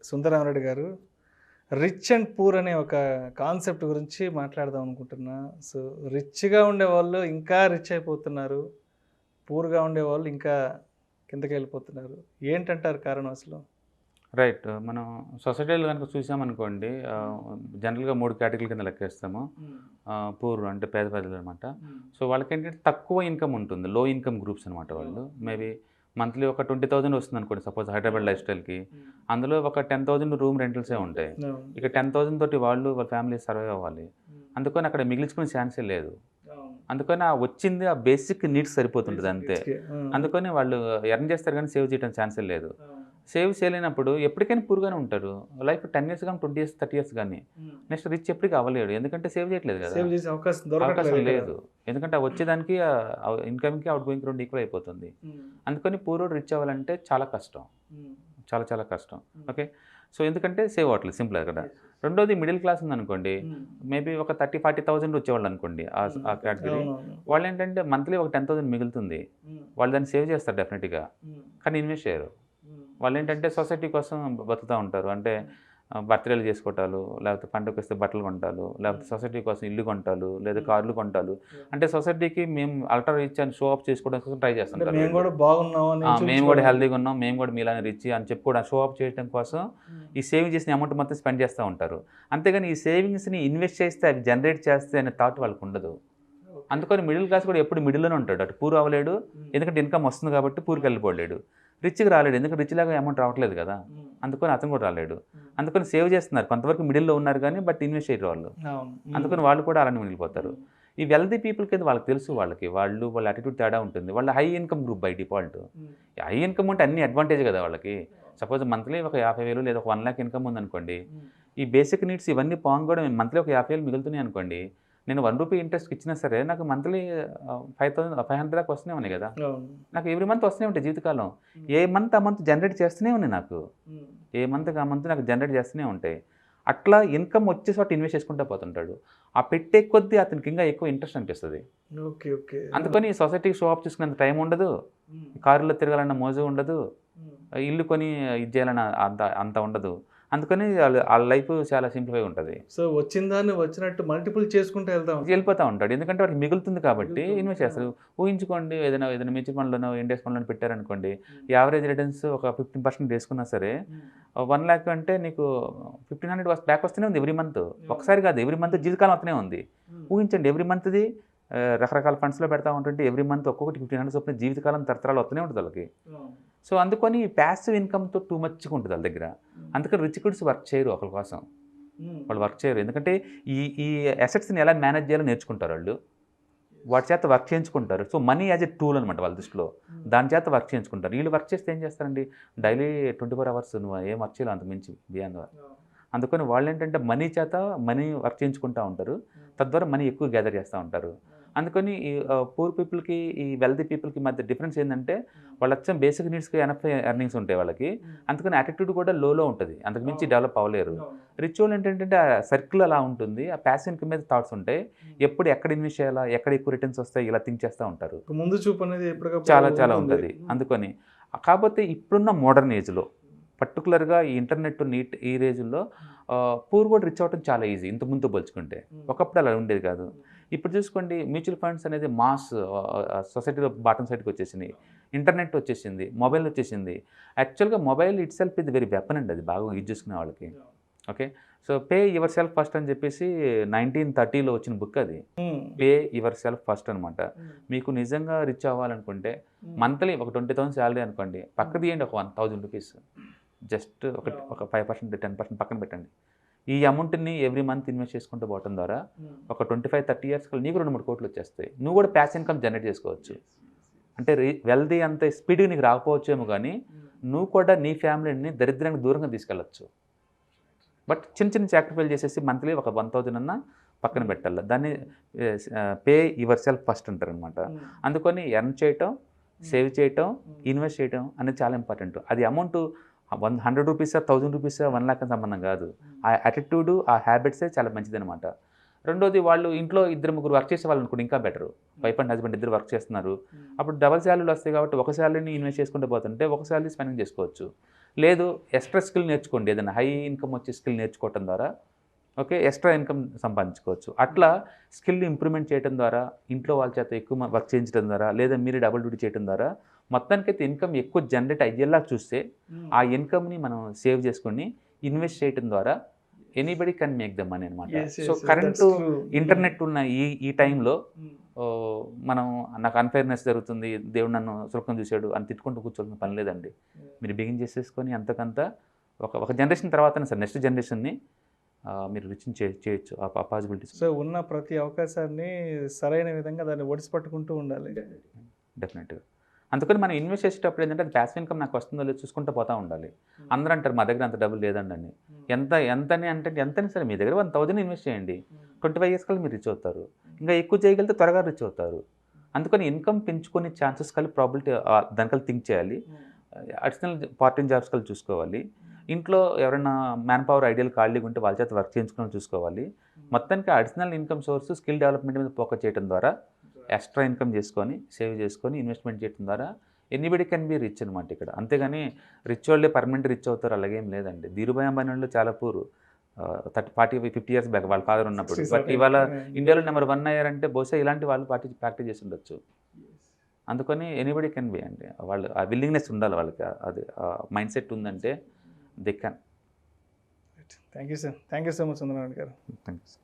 సుందరరామరెడ్డి గారు rich and poor అనే ఒక కాన్సెప్ట్ గురించి మాట్లాడదాం అనుకుంటున్నా. సో, రిచ్‌గా ఉండేవాళ్ళు ఇంకా రిచ్ అయిపోతున్నారు. పూర్‌గా ఉండేవాళ్ళు ఇంకా కిందకెళ్ళిపోతున్నారు. ఏంటంటారు కారణం అసలు? రైట్. మనం సొసైటీలో గనుక చూసామనుకోండి జనరల్‌గా 3 కేటగిరీల కింద లెక్కేస్తాము. హ్మ్. పూర్ అంటే పేద ప్రజలనమాట. హ్మ్. సో, వాళ్ళకేంటంటే తక్కువ ఇన్‌కమ్ ఉంటుంది. లో ఇన్‌కమ్ గ్రూప్స్ అనమాట వాళ్ళు. మేబీ మంత్లీ ఒక 20,000 వస్తుందనుకోండి సపోజ్ హైదరాబాద్ లైఫ్ స్టైల్‌కి. హ్మ్. అందులో ఒక 10,000 రూమ్ రెంటల్సే ఉంటాయి. అవును. ఇక 10,000 తోటి వాళ్ళ ఫ్యామిలీ సర్వైవ్ అవ్వాలి. హ్మ్. అందుకని అక్కడ మిగిల్చుకునే ఛాన్సే లేదు. అవును. అందుకని వచ్చింది ఆ బేసిక్ నీడ్స్ సరిపోతుంటది అంతే. రిచ్‌కే. ఆ! అందుకని వాళ్ళు ఎర్న్ చేస్తారు గానీ సేవ్ చేయడానికి ఛాన్సే లేదు. అవును. సేవ్ చేయలేనప్పుడు ఎప్పటికైనా పూర్‌గానే ఉంటారు. లైఫ్ 10 ఇయర్స్ గాని, 20 ఇయర్స్, 30 ఇయర్స్ గాని. హ్మ్. నెక్స్ట్ రిచ్ ఎప్పటికి అవ్వలేడు. ఎందుకంటే సేవ్ చేయట్లేదు గదా! సేవ్ చేసే అవకాశం అవకాశం దొరకట్లేదు ఇక్కడ. లేదు. ఎందుకంటే ఆ వచ్చేదానికి ఇన్‌కమ్‌కి, ఔట్ గోయింగ్‌కి 2 ఈక్వల్ అయిపోతుంది. హ్మ్. అందుకని పూరోడు రిచ్ అవ్వాలంటే చాలా కష్టం. హ్మ్. చాలా చాలా కష్టం. హ్మ్. ఓకే. సో, ఎందుకంటే సేవ్ అవ్వట్లేదు సింపుల్ అక్కడ. రెండోది మిడిల్ క్లాస్ ఉందనుకోండి. హ్మ్. మేబీ ఒక 30, 40,000 వచ్చేవాళ్ళనుకోండి ఆ కేటగిరీ. అవునవును. వాళ్ళేంటంటే మంత్లీ ఒక 10,000 మిగులుతుంది. హ్మ్. వాళ్ళు దాన్ని సేవ్ చేస్తారు డెఫినిట్‌గా. హ్మ్. కానీ ఇన్వెస్ట్ చేయరు. హ్మ్. వాళ్ళేంటంటే సొసైటీ కోసం బతుకుతా ఉంటారు. అంటే బర్త్‌డేలు చేసుకోవటాలు, లేకపోతే పండగకొస్తే బట్టలు కొంటాలు, లేకపోతే సొసైటీ కోసం ఇల్లు కొంటాలు, లేదా కార్లు కొంటాలు. అంటే సొసైటీకి మేము అల్ట్రా రిచ్ అని షో ఆఫ్ చేసుకోవడం కోసం ట్రై అంటే చేస్తుంటారు మేము వీళ్ళు. గూడా బాగున్నాం అని మేము గూడా చూపించుకోవడానికి. హెల్తీగా ఉన్నాం, మేము గూడా మీలానే రిచ్ అని చెప్పుకోవడం షో ఆఫ్ చేయడం కోసం హ్మ్. ఈ సేవింగ్ చేసిన అమౌంట్ మొత్తం స్పెండ్ చేస్తా ఉంటారు. అంతేగాని ఈ సేవింగ్స్‌ని ఇన్వెస్ట్ చేస్తే అవి జనరేట్ చేస్తాయి అనే థాట్ వాళ్ళకుండదు. ఓకే. అందుకని మిడిల్ క్లాస్ కూడా ఎప్పుడు మిడిల్‌లోనే ఉంటాడు. అటు పూర్ అవ్వలేడు. హ్మ్. ఎందుకంటే ఇన్‌కమ్ వస్తుంది కాబట్టి పూర్‌కెళ్ళిపోలేడు. రిచ్‌కి రాలేడు. ఎందుకంటే రిచ్ లాగా అమౌంట్ రావట్లేదు కదా! హ్మ్. అందుకని అతను కూడా రాలేడు. హ్మ్. అందుకని సేవ్ చేస్తున్నారు. కొంతవరకు మిడిల్‌లో ఉన్నారు గానీ బట్ ఇన్వెస్ట్ చేయరు వాళ్ళు. అవును. హ్మ్. అందుకని వాళ్ళు కూడా అలానే మిగిలిపోతారు. హ్మ్. ఈ వెల్తీ పీపుల్‌కైతే వాళ్ళకి తెలుసు వాళ్ళకి. వాళ్ళ యాటిట్యూడ్ తేడా ఉంటుంది. వాళ్ళ high income group by default. హ్మ్. హై ఇన్‌కమ్ ఉంటే అన్ని అడ్వాంటేజే కదా వాళ్ళకి. సపోజ్ మంత్లీ ఒక 50,000 లేదా ఒక 1,00,000 ఇన్‌కమ్ ఉందనుకోండి. హ్మ్. ఈ బేసిక్ నీడ్స్ ఇవన్నీ పోంగూడా మంత్లీ ఒక 50,000 మిగులుతున్నాయి అనుకోండి. నేను రూ. 1 ఇంట్రెస్ట్‌కి ఇచ్చినా సరే నాకు మంత్లీ 500 దాకా వస్తూనే ఉన్నాయి గదా! అవును. నాకు ఎవ్రీ మంత్ వస్తూనే ఉంటాయి జీవితకాలం. హ్మ్. ఏ మంత్ ఆ మంత్ జనరేట్ చేస్తూనే ఉన్నాయి నాకు. హ్మ్. ఏ మంత్‌కి ఆ మంత్ నాకు జనరేట్ చేస్తూనే ఉంటాయి. అట్లా ఇన్‌కమ్ వచ్చే చోట ఇన్వెస్ట్ చేసుకుంటా పోతుంటాడు. ఆ పెట్టే కొద్దీ అతనికి ఇంకా ఎక్కువ ఇంట్రెస్ట్ అనిపిస్తది. ఓకే. ఓకే. ఆ! అందుకని సొసైటీకి షో ఆఫ్ చేసుకునేంత టైం ఉండదు. హ్మ్. కారులో తిరగాలన్న మోజు ఉండదు. హ్మ్. ఇల్లు కొని ఇది చేయాలన్న అంత అంత ఉండదు. అందుకని ఆళ్ళ లైఫ్ చాలా సింప్లిఫై ఉంటది. సో, వచ్చిన దాన్ని వచ్చినట్టు మల్టిపుల్ చేసుకుంటూ వెళ్తా ఉంటారు. వెళ్ళిపోతా ఉంటాడు. ఎందుకంటే వాడికి మిగులుతుంది కాబట్టి మిగులుతుంది. ఇన్వెస్ట్ ఆ! చేస్తారు. ఊహించుకోండి ఏదైనా మ్యూచువల్ ఫండ్‌లోనో, ఇండెక్స్ ఫండ్‌లోనో పెట్టారనుకోండి. హ్మ్. యావరేజ్ రిటర్న్స్ ఒక 15% వేసుకున్నా సరే హ్మ్. 1,00,000 అంటే నీకు 1,500 బ్యాక్ వస్తూనే ఉంది ఎవ్రీ మంత్. అవును. ఒకసారి కాదు ఎవ్రీ మంత్ హ్మ్. జీవితకాలం వస్తూనే ఉంది. హ్మ్. ఊహించండి ఎవ్రీ మంత్‌ది రకరకాల ఫండ్స్‌లో పెడతా ఉంటుంటే ఎవ్రీ మంత్ ఒక్కొక్కటి 1,500 చొప్పున జీవితకాలం తరతరాలు వస్తూనే ఉంటది ఆళ్ళకి. అవును. సో, అందుకని ప్యాసివ్ ఇన్‌కమ్‌తో టూ మచ్‌గా ఉంటది ఆళ్ళ దగ్గర. హ్మ్. అందుకని రిచ్ కిడ్స్ వర్క్ చేయరు ఒకళ్ళ కోసం. హ్మ్. వాళ్ళు వర్క్ చేయరు. ఎందుకంటే ఈ ఈ అసెట్స్‌ని ఎలా మేనేజ్ చేయాలో నేర్చుకుంటారాళ్ళు. వాటి చేత వర్క్ చేయించుకుంటారు. So, money as a tool అనమాట వాళ్ళ దృష్టిలో. హ్మ్. దాని చేత వర్క్ చేయించుకుంటారు. ఈళ్ళు వర్క్ చేస్తే ఏం చేస్తారండి? డైలీ 24 అవర్స్ నువ్వు ఏం వర్క్ చేయలేవు అంతకు మించి బియాండ్. అవును. అందుకని వాళ్ళేంటంటే మనీ వర్క్ చేయించుకుంటా ఉంటారు. హ్మ్. తద్వారా మనీ ఎక్కువ గ్యాదర్ చేస్తా ఉంటారు. అందుకని ఈ పూర్ పీపుల్‌కి, ఈ వెల్తీ పీపుల్‌కి మధ్య డిఫరెన్స్ ఏందంటే హ్మ్. వాళ్ళచ్చం బేసిక్ నీడ్స్‌కి ఎనఫ్ ఎర్నింగ్స్ ఉంటాయి వాళ్ళకి. హ్మ్. అందుకని యాటిట్యూడ్ కూడా లోలో ఉంటది. అంతకు మించి అవును. డెవలప్ అవ్వలేరు. అవును. రిచ్ వోళ్ళేంటంటే ఆ సర్కిల్ అలా ఉంటుంది. ఆ ప్యాసివ్ ఇన్‌కమ్ మీద థాట్స్ ఉంటాయి. హ్మ్. ఎప్పుడు ఎక్కడ ఇన్వెస్ట్ చేయాలా? ఎక్కడ ఎక్కువ రిటర్న్స్ వస్తాయి? ఇలా థింక్ చేస్తా ఉంటారు. ఒక ముందు చూపు అనేది ఎప్పటికప్పుడు చాలా చాలా ఉంటుంది. ఉంటది. హ్మ్. అందుకని. కాపోతే ఇప్పుడున్న మోడర్న్ ఏజ్‌లో పర్టిక్యులర్‌గా ఈ ఇంటర్నెట్, నీట్ ఈ రోజుల్లో హ్మ్. పూర్ కూడా రిచ్ అవ్వడం చాలా ఈజీ ఇంతకు ముందుతో పోల్చుకుంటే. హ్మ్. ఒకప్పుడు అలా ఉండేది కాదు. హ్మ్. ఇప్పుడు చూసుకోండి మ్యూచువల్ ఫండ్స్ అనేది మాస్ సొసైటీలో బాటమ్ సైడ్‌కి వచ్చేసినాయి. ఇంటర్నెట్ వచ్చేసింది. మొబైల్ వచ్చేసింది. యాక్చువల్‌గా mobile itself is very weapon అండి అది బాగా యూజ్ చేసుకునే వాళ్ళకి. అవును. Okay. So, pay your self first అని చెప్పేసి 1930లో వచ్చిన బుక్ అది. హ్మ్. పే యువర్ సెల్ఫ్ ఫస్ట్ అనమాట. హ్మ్. మీకు నిజంగా రిచ్ అవ్వాలనుకుంటే హ్మ్. మంత్లీ ఒక 20,000 సాలరీ అనుకోండి. హ్మ్. పక్కకు తీయండి ఒక ₹1,000 జస్ట్ ఒక అవును. 5%, 10% పక్కన పెట్టండి. ఈ అమౌంట్‌ని ఎవ్రీ మంత్ ఇన్వెస్ట్ చేసుకుంటూ పోవటం ద్వారా హ్మ్. ఒక 25, 30 ఇయర్స్ కల్లా నీకు 2, 3 కోట్లు వచ్చేస్తాయి. నువ్వు కూడా పాసివ్ ఇన్‌కమ్ జనరేట్ చేసుకోవచ్చు. అంటే వెల్తీ అంత స్పీడ్‌గా నీకు రాకపోవచ్చేమో గానీ, హ్మ్. నువ్వు కూడా నీ ఫ్యామిలీని దరిద్రానికి దూరంగా తీసుకెళ్ళొచ్చు. బట్ చిన్న చిన్న సాక్రిఫైలు చేసేసి మంత్లీ ఒక 1,000 అన్నా పక్కన హ్మ్. పెట్టాలి. దాన్ని పే యువర్ సెల్ఫ్ ఫస్ట్ అంటారనమాట. హ్మ్. అందుకని ఎర్న్ చేయటం, హ్మ్. సేవ్ చేయటం, హ్మ్. ఇన్వెస్ట్ చేయటం అనేది చాలా ఇంపార్టెంట్. అది అమౌంట్ ₹100 ₹1,000 1,00,000 అని సంబంధం కాదు. హ్మ్. ఆ యాటిట్యూడు, ఆ హ్యాబిట్సే చాలా మంచిదనమాట. రెండోది వాళ్ళు ఇంట్లో ఇద్దరు, ముగ్గురు వర్క్ చేసేవాళ్ళనుకోండి ఇంకా బెటరు. వైఫ్ అండ్ హస్బెండ్ ఇద్దరు వర్క్ చేస్తున్నారు. హ్మ్. అప్పుడు డబుల్ సాలరీలు వస్తాయి కాబట్టి ఒక సాలరీని ఇన్వెస్ట్ చేసుకుంటూ పోతుంటే, ఒక సాలరీ స్పెండింగ్ చేసుకోవచ్చు. లేదు ఎక్స్ట్రా స్కిల్ నేర్చుకోండి, ఏదైనా హై ఇన్కమ్ వచ్చే స్కిల్ నేర్చుకోవటం ద్వారా ఓకే ఎక్స్ట్రా ఇన్కమ్ సంపాదించుకోవచ్చు. అట్లా స్కిల్ ఇంప్రూవ్మెంట్ చేయడం ద్వారా, ఇంట్లో వాళ్ళ చేత ఎక్కువ వర్క్ చేయించడం ద్వారా, లేదా మీరు డబుల్ డ్యూటీ చేయడం ద్వారా మొత్తానికైతే ఇన్కమ్ ఎక్కువ జనరేట్ అయ్యేలాగా చూస్తే ఆ ఇన్కమ్ని మనం సేవ్ చేసుకొని ఇన్వెస్ట్ చేయడం ద్వారా anybody can make the money అనమాట. సో కరెంటు ఇంటర్నెట్ ఉన్న ఈ టైంలో మనం నాకు అన్ఫెయిర్నెస్ జరుగుతుంది, దేవుడు నన్ను సులకం చూశాడు అని తిట్టుకుంటూ కూర్చోవాల్సిన పని లేదండి. మీరు బిగిన్ చేసేసుకొని అంతకంత ఒక జనరేషన్ తర్వాత సార్ నెక్స్ట్ జనరేషన్ని మీరు రిచ్ చేయొచ్చు ఆ పాసిబిలిటీస్. సో ఉన్న ప్రతి అవకాశాన్ని సరైన విధంగా దాన్ని ఒడిసి పట్టుకుంటూ ఉండాలి. డెఫినెట్గా. అందుకని మనం ఇన్వెస్ట్ చేసేటప్పుడు ఏంటంటే అది ప్యాసివ్ ఇన్కమ్ నాకు వస్తుందో లేదో చూసుకుంటూ పోతూ ఉండాలి. అందరూ అంటారు మా దగ్గర అంత డబ్బులు లేదండి అని. ఎంతని అంటే ఎంతని సరే మీ దగ్గర 1000 ఇన్వెస్ట్ చేయండి, 25 ఇయర్స్ కల్లా మీరు రిచ్ అవుతారు. ఇంకా ఎక్కువ చేయగలిగితే త్వరగా రిచ్ అవుతారు. అందుకని ఇన్కమ్ పెంచుకునే ఛాన్సెస్ కలిపి ప్రాబిలిటీ దానికల్లా థింక్ చేయాలి. అడిషనల్ పార్ట్ టైం జాబ్స్ కలిపి చూసుకోవాలి. ఇంట్లో ఎవరైనా మ్యాన్ పవర్ ఐడియల్ ఖాళీగా ఉంటే వాళ్ళ చేత వర్క్ చేయించుకోవడం చూసుకోవాలి. మొత్తానికి additional income source skill development మీద ఫోకస్ చేయడం ద్వారా ఎక్స్ట్రా ఇన్కమ్ చేసుకొని సేవ్ చేసుకొని ఇన్వెస్ట్మెంట్ చేయడం ద్వారా ఎనీబడి కెన్ బి రిచ్ అనమాట ఇక్కడ. అంతేగాని రిచ్ వాళ్ళే పర్మనెంట్ రిచ్ అవుతారు అలాగేం లేదండి. ధీరుభాయ్ అంబానీ వాళ్ళు చాలా పూర్ 40-50 ఇయర్స్ బ్యాక్ వాళ్ళ ఫాదర్ ఉన్నప్పుడు. బట్ ఇవాళ ఇండియాలో నెంబర్ 1 అయ్యారంటే బహుశా ఇలాంటి వాళ్ళు ప్రాక్టీస్ చేసి ఉండొచ్చు. అందుకని ఎనీబడి కెన్ బి అండి. వాళ్ళు ఆ విల్లింగ్నెస్ ఉండాలి వాళ్ళకి, అది మైండ్ సెట్ ఉందంటే they can. Thank you sir. Thank you so much Sundara Rao గారు. థ్యాంక్స్.